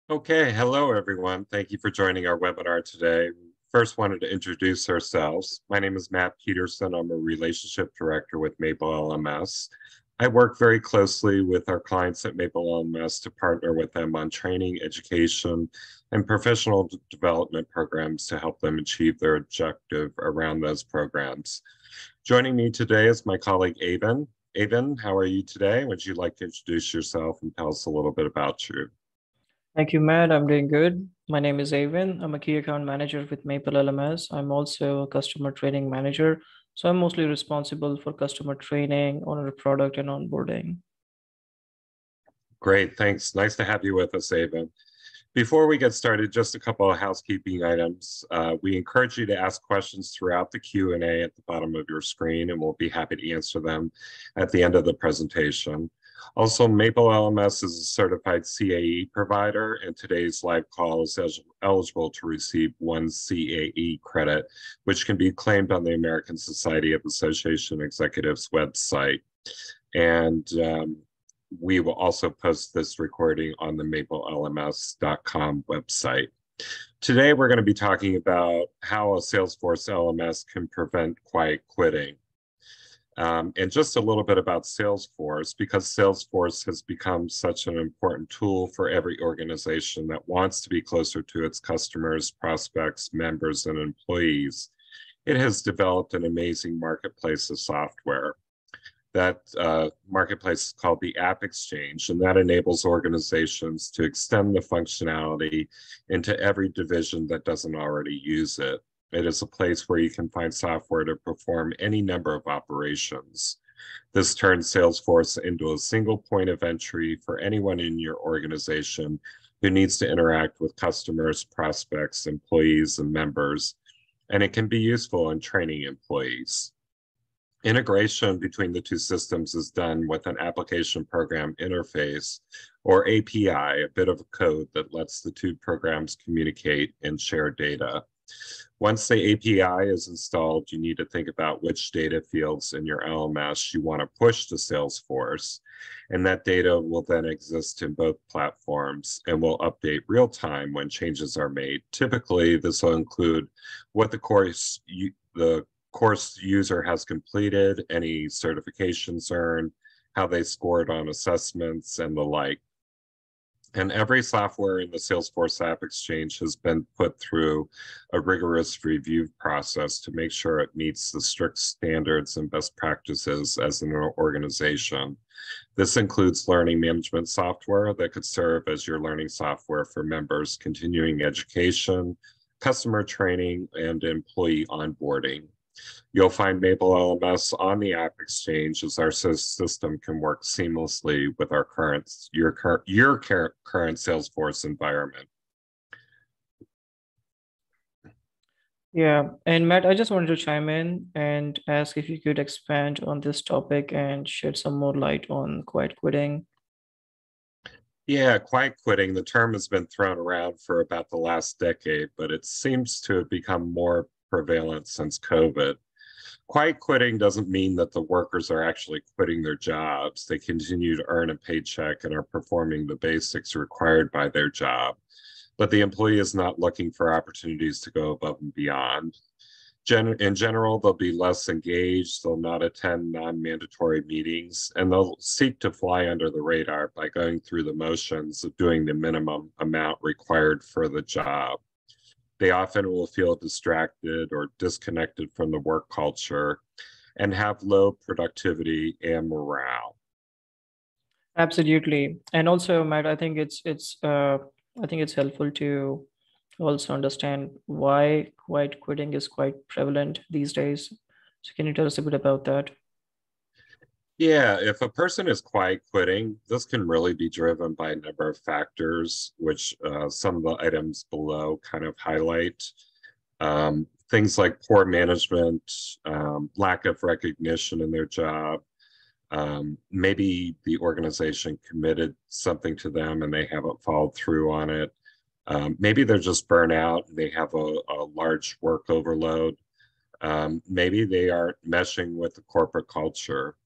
Okay, hello everyone. Thank you for joining our webinar today. First, wanted to introduce ourselves. My name is Matt Peterson. I'm a relationship director with Maple LMS. I work very closely with our clients at Maple LMS to partner with them on training, education, and professional development programs to help them achieve their objective around those programs. Joining me today is my colleague Avon. Avon, how are you today? Would you like to introduce yourself and tell us a little bit about you? Thank you, Matt. I'm doing good. My name is Avin. I'm a key account manager with Maple LMS. I'm also a customer training manager. So I'm mostly responsible for customer training on our product and onboarding. Great, thanks. Nice to have you with us, Avon. Before we get started, just a couple of housekeeping items. We encourage you to ask questions throughout the Q&A at the bottom of your screen, and we'll be happy to answer them at the end of the presentation. Also, Maple LMS is a certified CAE provider, and today's live call is eligible to receive 1 CAE credit, which can be claimed on the American Society of Association Executives website. And we will also post this recording on the maplelms.com website. Today, we're going to be talking about how a Salesforce LMS can prevent quiet quitting. And just a little bit about Salesforce, because Salesforce has become such an important tool for every organization that wants to be closer to its customers, prospects, members, and employees. It has developed an amazing marketplace of software. That marketplace is called the App Exchange, and that enables organizations to extend the functionality into every division that doesn't already use it. It is a place where you can find software to perform any number of operations. This turns Salesforce into a single point of entry for anyone in your organization who needs to interact with customers, prospects, employees, and members, and it can be useful in training employees. Integration between the two systems is done with an application program interface, or API, a bit of code that lets the two programs communicate and share data. Once the API is installed, you need to think about which data fields in your LMS you want to push to Salesforce, and that data will then exist in both platforms and will update real time when changes are made. Typically, this will include what the course user has completed, any certifications earned, how they scored on assessments, and the like. And every software in the Salesforce App Exchange has been put through a rigorous review process to make sure it meets the strict standards and best practices as an organization. This includes learning management software that could serve as your learning software for members, continuing education, customer training, and employee onboarding. You'll find Maple LMS on the App Exchange, as our system can work seamlessly with your current Salesforce environment. Yeah, and Matt, I just wanted to chime in and ask if you could expand on this topic and shed some more light on quiet quitting. Yeah, quiet quitting, the term has been thrown around for about the last decade, but it seems to have become more prevalent since COVID. Quiet quitting doesn't mean that the workers are actually quitting their jobs. They continue to earn a paycheck and are performing the basics required by their job. But the employee is not looking for opportunities to go above and beyond. In general, they'll be less engaged, they'll not attend non-mandatory meetings, and they'll seek to fly under the radar by going through the motions of doing the minimum amount required for the job. They often will feel distracted or disconnected from the work culture and have low productivity and morale. Absolutely. And also, Matt, I think it's helpful to also understand why quiet quitting is quite prevalent these days. So can you tell us a bit about that? Yeah, if a person is quiet quitting, this can really be driven by a number of factors, which some of the items below kind of highlight. Things like poor management, lack of recognition in their job. Maybe the organization committed something to them and they haven't followed through on it. Maybe they're just burnt out and they have a large work overload. Maybe they aren't meshing with the corporate culture.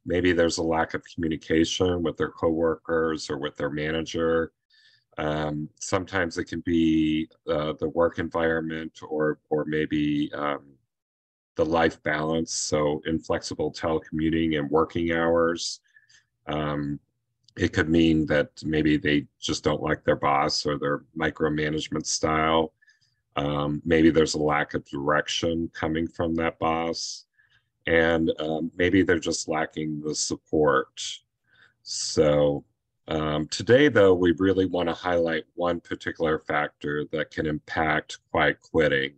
Maybe there's a lack of communication with their coworkers or with their manager. Sometimes it can be the work environment or maybe the life balance. So inflexible telecommuting and working hours. It could mean that maybe they just don't like their boss or their micromanagement style. Maybe there's a lack of direction coming from that boss. And maybe they're just lacking the support. So today, though, we really want to highlight one particular factor that can impact quiet quitting,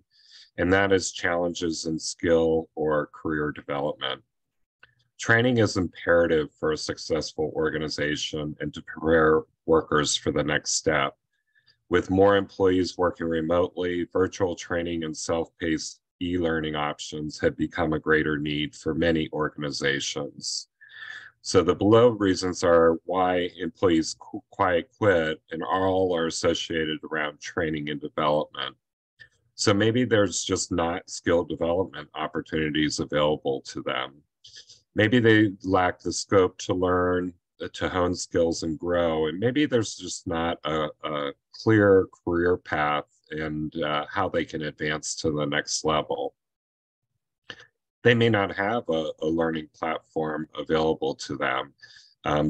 and that is challenges in skill or career development. Training is imperative for a successful organization and to prepare workers for the next step. With more employees working remotely, virtual training and self-paced e-learning options have become a greater need for many organizations. So the below reasons are why employees quiet quit, and all are associated around training and development. So maybe there's just not skill development opportunities available to them. Maybe they lack the scope to learn, to hone skills and grow. And maybe there's just not a clear career path and how they can advance to the next level. They may not have a learning platform available to them.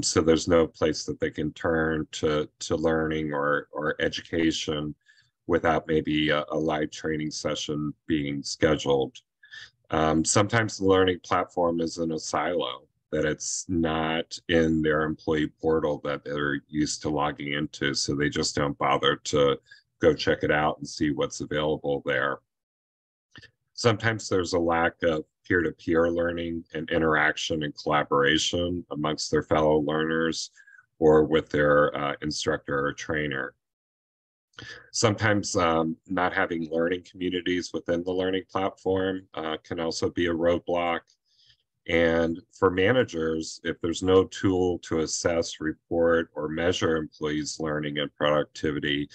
So there's no place that they can turn to learning or education without maybe a live training session being scheduled. Sometimes the learning platform is in a silo, that it's not in their employee portal that they're used to logging into, so they just don't bother to go check it out and see what's available there. Sometimes there's a lack of peer-to-peer learning and interaction and collaboration amongst their fellow learners or with their instructor or trainer. Sometimes not having learning communities within the learning platform can also be a roadblock. And for managers, if there's no tool to assess, report, or measure employees' learning and productivity,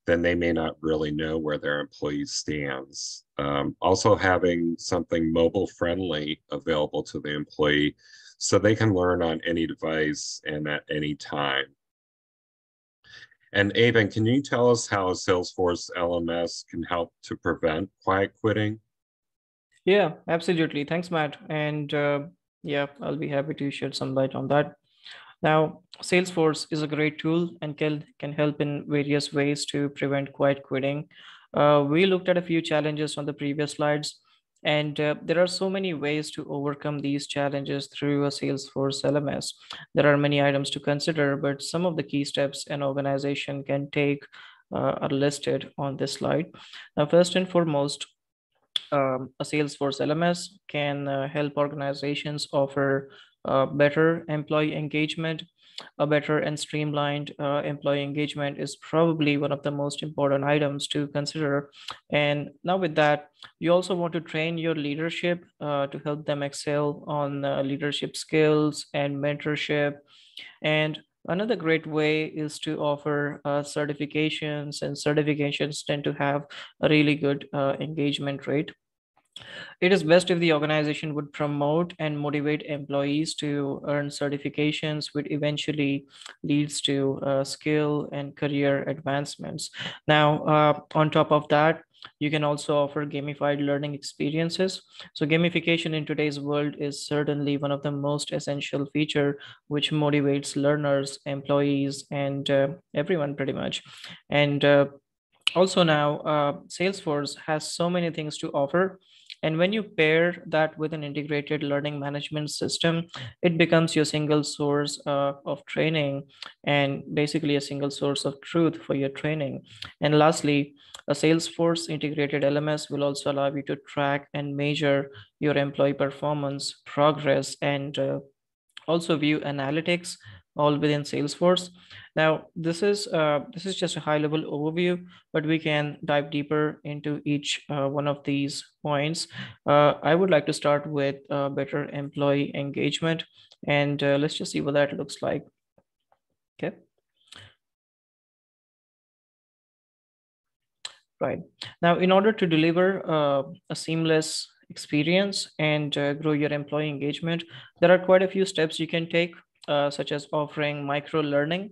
then they may not really know where their employee stands. Also having something mobile friendly available to the employee so they can learn on any device and at any time. And Avon, can you tell us how a Salesforce LMS can help to prevent quiet quitting? Yeah, absolutely. Thanks, Matt. And yeah, I'll be happy to shed some light on that. Now, Salesforce is a great tool and can help in various ways to prevent quiet quitting. We looked at a few challenges on the previous slides, and there are so many ways to overcome these challenges through a Salesforce LMS. There are many items to consider, but some of the key steps an organization can take are listed on this slide. Now, first and foremost, a Salesforce LMS can help organizations offer better employee engagement. A better and streamlined employee engagement is probably one of the most important items to consider. And now, with that, you also want to train your leadership to help them excel on leadership skills and mentorship. And another great way is to offer certifications, and certifications tend to have a really good engagement rate. It is best if the organization would promote and motivate employees to earn certifications, which eventually leads to skill and career advancements. Now, on top of that, you can also offer gamified learning experiences. So gamification in today's world is certainly one of the most essential feature, which motivates learners, employees, and everyone pretty much. And also now, Salesforce has so many things to offer. And when you pair that with an integrated learning management system, it becomes your single source of training and basically a single source of truth for your training. And lastly, a Salesforce integrated LMS will also allow you to track and measure your employee performance, progress, and also view analytics all within Salesforce. Now, this is just a high level overview, but we can dive deeper into each one of these points. I would like to start with better employee engagement, and let's just see what that looks like. Okay. Right. Now, in order to deliver a seamless experience and grow your employee engagement, there are quite a few steps you can take, such as offering micro learning.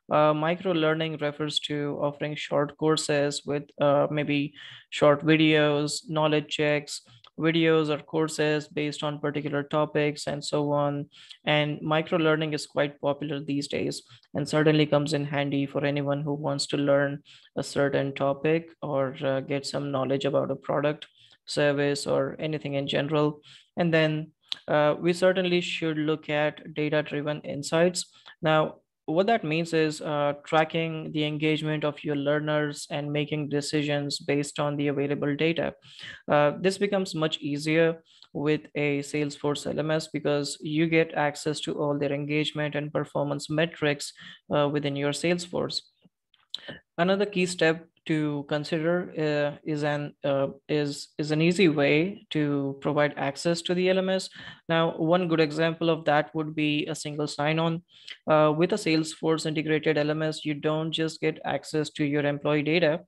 Micro learning refers to offering short courses with maybe short videos, knowledge checks, videos or courses based on particular topics and so on. And micro learning is quite popular these days and certainly comes in handy for anyone who wants to learn a certain topic or get some knowledge about a product, service, or anything in general. And then we certainly should look at data-driven insights. Now, what that means is tracking the engagement of your learners and making decisions based on the available data. This becomes much easier with a Salesforce LMS because you get access to all their engagement and performance metrics within your Salesforce. Another key step to consider is an easy way to provide access to the LMS. Now, one good example of that would be a single sign-on. With a Salesforce integrated LMS, you don't just get access to your employee data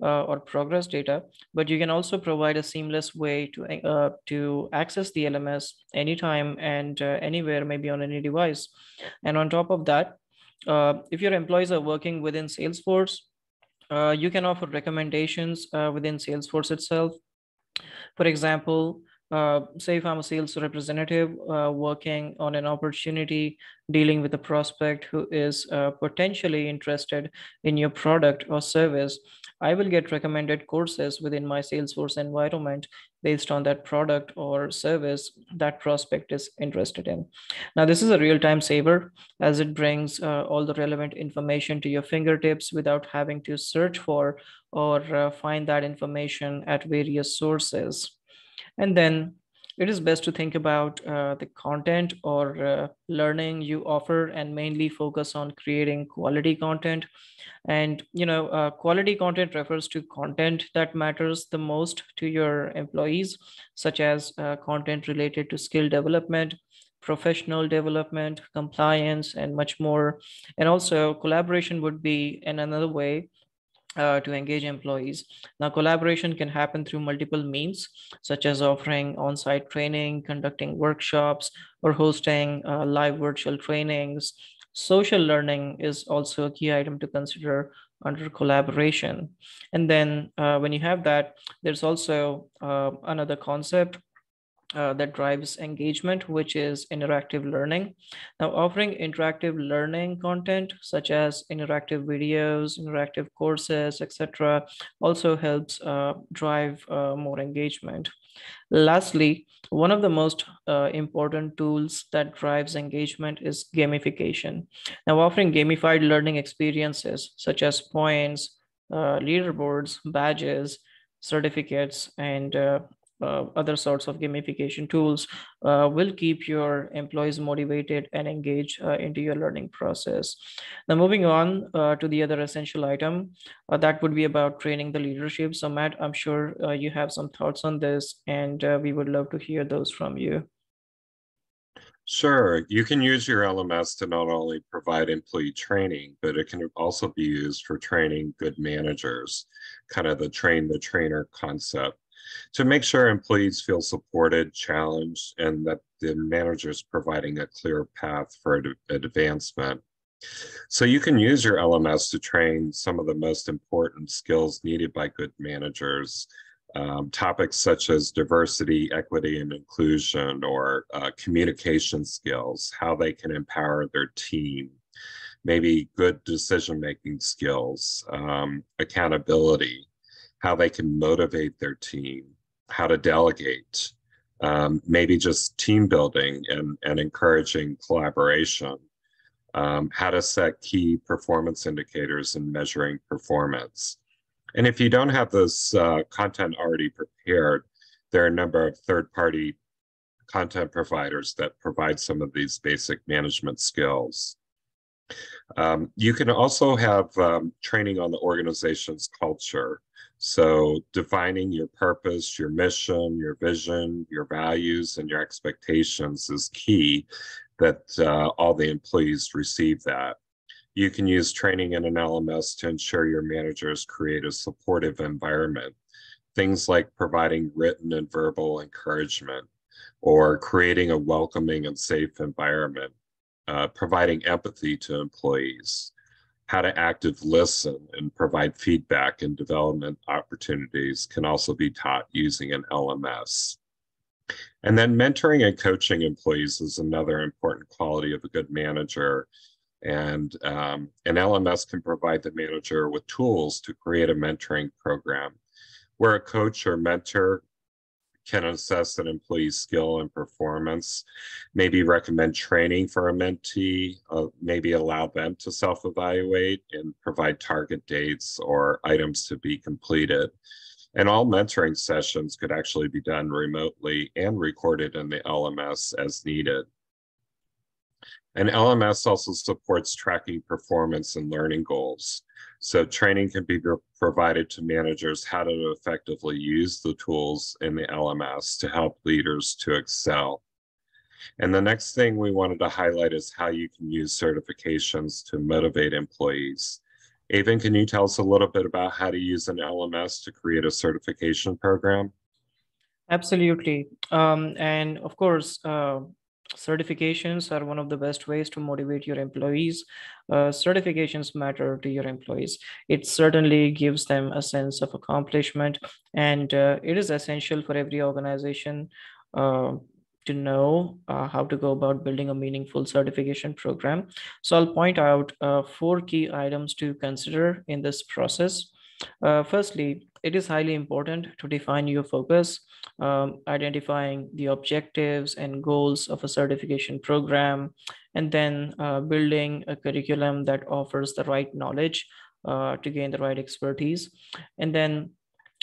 or progress data, but you can also provide a seamless way to access the LMS anytime and anywhere, maybe on any device. And on top of that, if your employees are working within Salesforce, you can offer recommendations within Salesforce itself. For example, say if I'm a sales representative working on an opportunity, dealing with a prospect who is potentially interested in your product or service, I will get recommended courses within my Salesforce environment based on that product or service that prospect is interested in. Now, this is a real-time saver as it brings all the relevant information to your fingertips without having to search for or find that information at various sources. And then it is best to think about the content or learning you offer and mainly focus on creating quality content. And quality content refers to content that matters the most to your employees, such as content related to skill development, professional development, compliance, and much more. And also collaboration would be another way to engage employees. Now, collaboration can happen through multiple means, such as offering on-site training, conducting workshops, or hosting live virtual trainings. Social learning is also a key item to consider under collaboration. And then when you have that, there's also another concept that drives engagement, which is interactive learning. Now, offering interactive learning content such as interactive videos, interactive courses, etc., also helps drive more engagement. Lastly, one of the most important tools that drives engagement is gamification. Now, offering gamified learning experiences such as points, leaderboards, badges, certificates, and other sorts of gamification tools will keep your employees motivated and engaged into your learning process. Now, moving on to the other essential item, that would be about training the leadership. So, Matt, I'm sure you have some thoughts on this, and we would love to hear those from you. Sure, you can use your LMS to not only provide employee training, but it can also be used for training good managers, kind of the train the trainer concept, to make sure employees feel supported, challenged, and that the manager is providing a clear path for advancement. So you can use your LMS to train some of the most important skills needed by good managers. Topics such as diversity, equity, and inclusion, or communication skills, how they can empower their team, maybe good decision-making skills, accountability, how they can motivate their team, how to delegate, maybe just team building and encouraging collaboration, how to set key performance indicators and measuring performance. And if you don't have this content already prepared, there are a number of third-party content providers that provide some of these basic management skills. You can also have training on the organization's culture. So defining your purpose, your mission, your vision, your values, and your expectations is key that all the employees receive that. You can use training in an LMS to ensure your managers create a supportive environment. Things like providing written and verbal encouragement, or creating a welcoming and safe environment, providing empathy to employees, How to active listen and provide feedback and development opportunities can also be taught using an LMS. And then mentoring and coaching employees is another important quality of a good manager. And an LMS can provide the manager with tools to create a mentoring program where a coach or mentor can assess an employee's skill and performance, maybe recommend training for a mentee, maybe allow them to self-evaluate and provide target dates or items to be completed. And all mentoring sessions could actually be done remotely and recorded in the LMS as needed. And LMS also supports tracking performance and learning goals. So training can be provided to managers how to effectively use the tools in the LMS to help leaders to excel. And the next thing we wanted to highlight is how you can use certifications to motivate employees. Avon, can you tell us a little bit about how to use an LMS to create a certification program? Absolutely. And of course, certifications are one of the best ways to motivate your employees. Certifications matter to your employees. It certainly gives them a sense of accomplishment, and it is essential for every organization uh, to know how to go about building a meaningful certification program. So I'll point out four key items to consider in this process. Firstly, it is highly important to define your focus, identifying the objectives and goals of a certification program, and then building a curriculum that offers the right knowledge to gain the right expertise. And then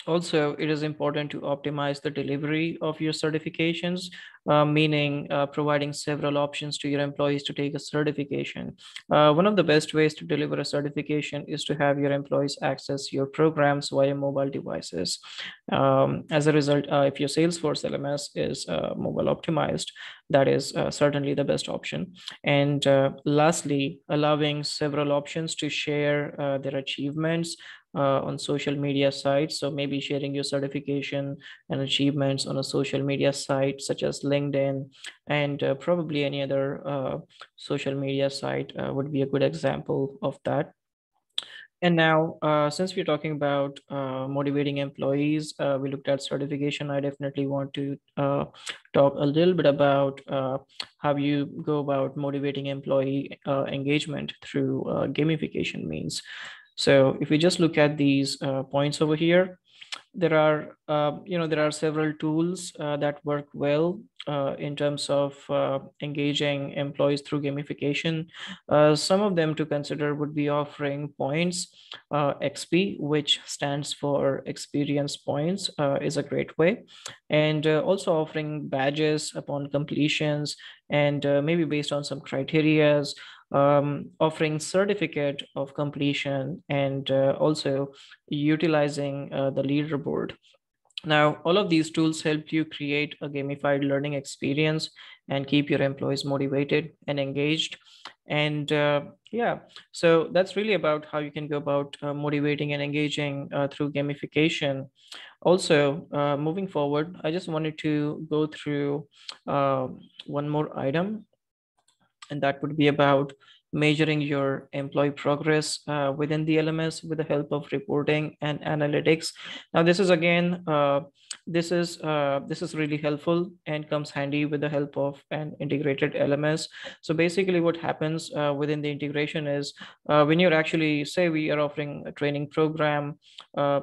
also, it is important to optimize the delivery of your certifications, meaning providing several options to your employees to take a certification. One of the best ways to deliver a certification is to have your employees access your programs via mobile devices. As a result, if your Salesforce LMS is mobile optimized, that is certainly the best option. And lastly, allowing several options to share their achievements on social media sites. So maybe sharing your certification and achievements on a social media site such as LinkedIn, and probably any other social media site would be a good example of that. And now, since we're talking about motivating employees, we looked at certification. I definitely want to talk a little bit about how you go about motivating employee engagement through gamification means. So if we just look at these points over here, there are several tools that work well in terms of engaging employees through gamification. Some of them to consider would be offering points. XP, which stands for experience points, is a great way, and also offering badges upon completions, and maybe based on some criterias, offering certificate of completion, and also utilizing the leaderboard. Now, all of these tools help you create a gamified learning experience and keep your employees motivated and engaged. And yeah, so that's really about how you can go about motivating and engaging through gamification. Also, moving forward, I just wanted to go through one more item, and that would be about measuring your employee progress within the LMS with the help of reporting and analytics. Now, this is again, this is really helpful and comes handy with the help of an integrated LMS. So basically, what happens within the integration is when you're actually, say, we are offering a training program,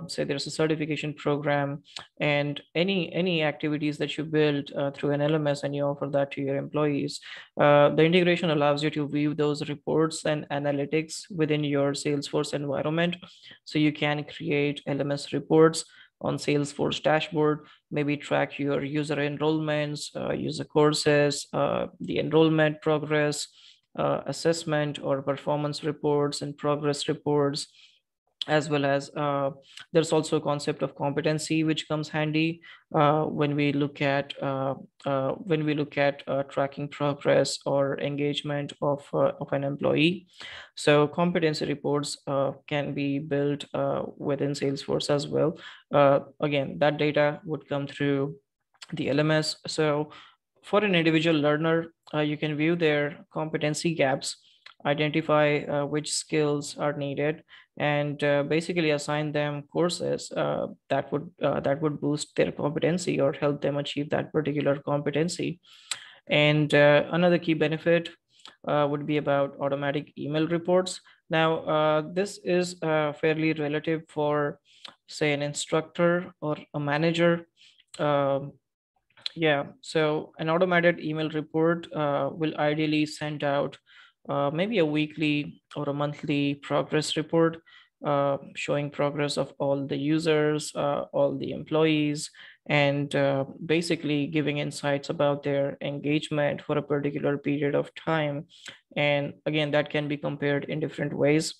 say there's a certification program, and any activities that you build through an LMS and you offer that to your employees. The integration allows you to view those reports and analytics within your Salesforce environment. So you can create LMS reports on Salesforce dashboard, maybe track your user enrollments, user courses, the enrollment progress, assessment or performance reports and progress reports, as well as there's also a concept of competency which comes handy when we look at tracking progress or engagement of an employee. So competency reports can be built within Salesforce as well. Again, that data would come through the LMS. So for an individual learner, you can view their competency gaps identify which skills are needed, and basically assign them courses that would boost their competency or help them achieve that particular competency. And another key benefit would be about automatic email reports. Now, this is fairly relative for, say, an instructor or a manager. Um yeah, so an automated email report will ideally send out maybe a weekly or a monthly progress report showing progress of all the users, all the employees, and basically giving insights about their engagement for a particular period of time. And again, that can be compared in different ways.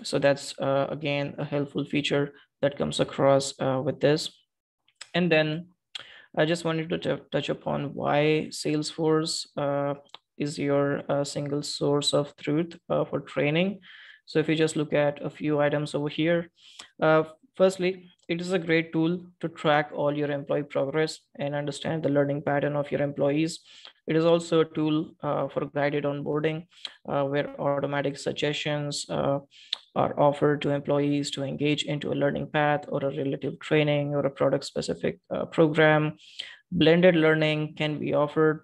So that's again a helpful feature that comes across with this. And then I just wanted to touch upon why Salesforce is your single source of truth for training. So if you just look at a few items over here, uh, firstly, it is a great tool to track all your employee progress and understand the learning pattern of your employees. It is also a tool for guided onboarding, where automatic suggestions are offered to employees to engage into a learning path or a relative training or a product specific program. Blended learning can be offered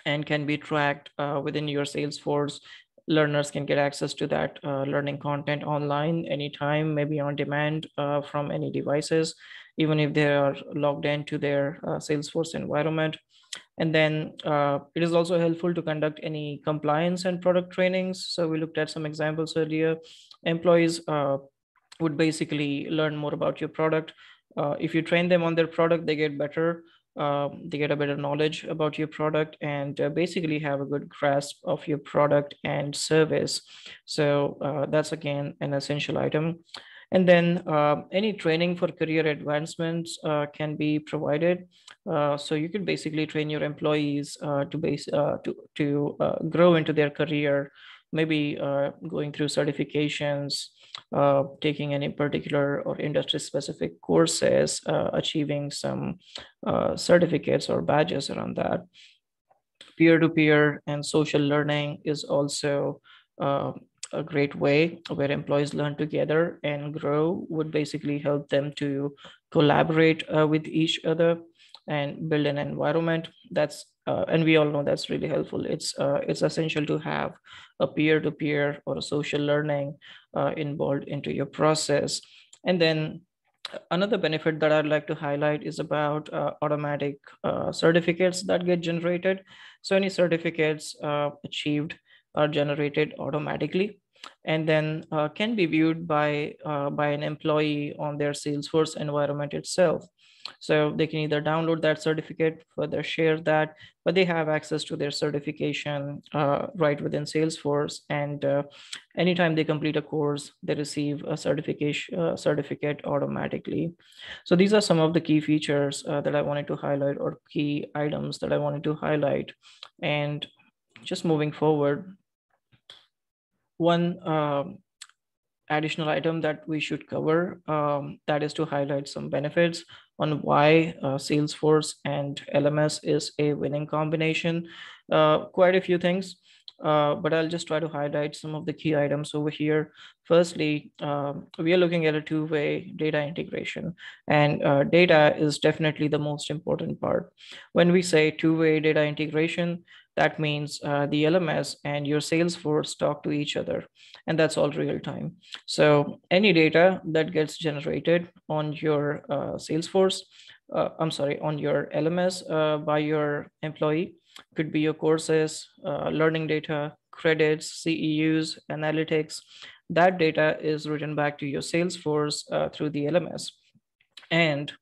and can be tracked within your Salesforce. Learners can get access to that learning content online anytime, maybe on demand from any devices, even if they are logged into their Salesforce environment. And then it is also helpful to conduct any compliance and product trainings. So we looked at some examples earlier. Employees would basically learn more about your product. If you train them on their product, they get better. They get a better knowledge about your product and basically have a good grasp of your product and service. So that's again an essential item. And then any training for career advancements can be provided. So you could basically train your employees to grow into their career, maybe going through certifications, taking any particular or industry specific courses, achieving some certificates or badges around that. Peer-to-peer and social learning is also uh, a great way where employees learn together and grow, would basically help them to collaborate with each other and build an environment that's and we all know that's really helpful. It's essential to have a peer-to-peer or a social learning involved into your process. And then another benefit that I'd like to highlight is about automatic certificates that get generated. So any certificates achieved are generated automatically and then can be viewed by an employee on their Salesforce environment itself. So they can either download that certificate, further share that, but they have access to their certification right within Salesforce. And anytime they complete a course, they receive a certificate automatically. So these are some of the key features that I wanted to highlight, or key items that I wanted to highlight. And just moving forward, one additional item that we should cover, that is to highlight some benefits on why Salesforce and LMS is a winning combination. Quite a few things, but I'll just try to highlight some of the key items over here. Firstly, we are looking at a two-way data integration, and data is definitely the most important part. When we say two-way data integration, that means the LMS and your Salesforce talk to each other, and that's all real time. So any data that gets generated on your Salesforce, on your LMS by your employee, could be your courses, learning data, credits, CEUs, analytics. That data is written back to your Salesforce through the LMS. And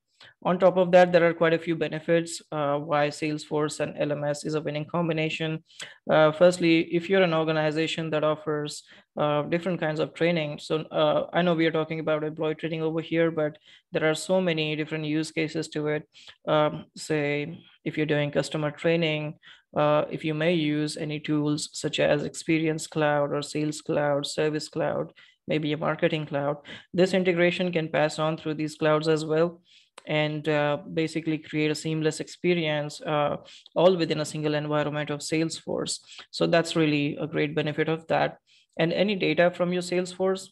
on top of that, there are quite a few benefits why Salesforce and LMS is a winning combination. Firstly, if you're an organization that offers different kinds of training, so I know we are talking about employee training over here, but there are so many different use cases to it. Say, if you're doing customer training, if you may use any tools such as Experience Cloud or Sales Cloud, Service Cloud, maybe a Marketing Cloud, this integration can pass on through these clouds as well. and basically create a seamless experience all within a single environment of Salesforce. So that's really a great benefit of that. And any data from your Salesforce,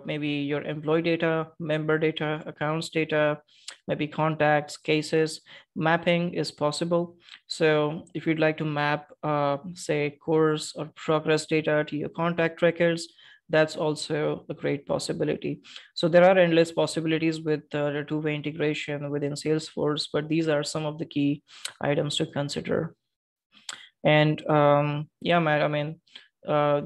maybe your employee data, member data, accounts data, maybe contacts, cases, mapping is possible. So if you'd like to map, say, course or progress data to your contact records, that's also a great possibility. So there are endless possibilities with the two-way integration within Salesforce, but these are some of the key items to consider. And yeah, Matt, I mean,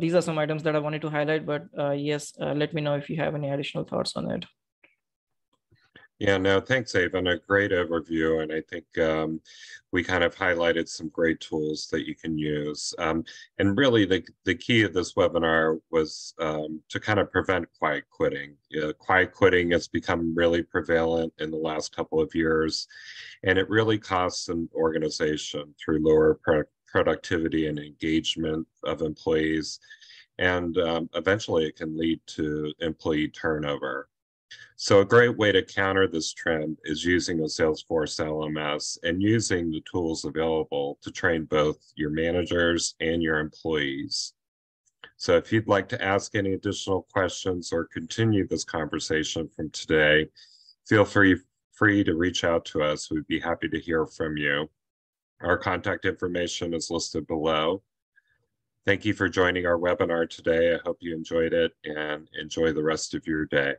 these are some items that I wanted to highlight, but yes, let me know if you have any additional thoughts on it. Yeah, no, thanks, Avon. A great overview. And I think we kind of highlighted some great tools that you can use. And really, the key of this webinar was to kind of prevent quiet quitting. Quiet quitting has become really prevalent in the last couple of years, and it really costs an organization through lower productivity and engagement of employees. And eventually, it can lead to employee turnover. So a great way to counter this trend is using a Salesforce LMS and using the tools available to train both your managers and your employees. So if you'd like to ask any additional questions or continue this conversation from today, feel free to reach out to us. We'd be happy to hear from you. Our contact information is listed below. Thank you for joining our webinar today. I hope you enjoyed it and enjoy the rest of your day.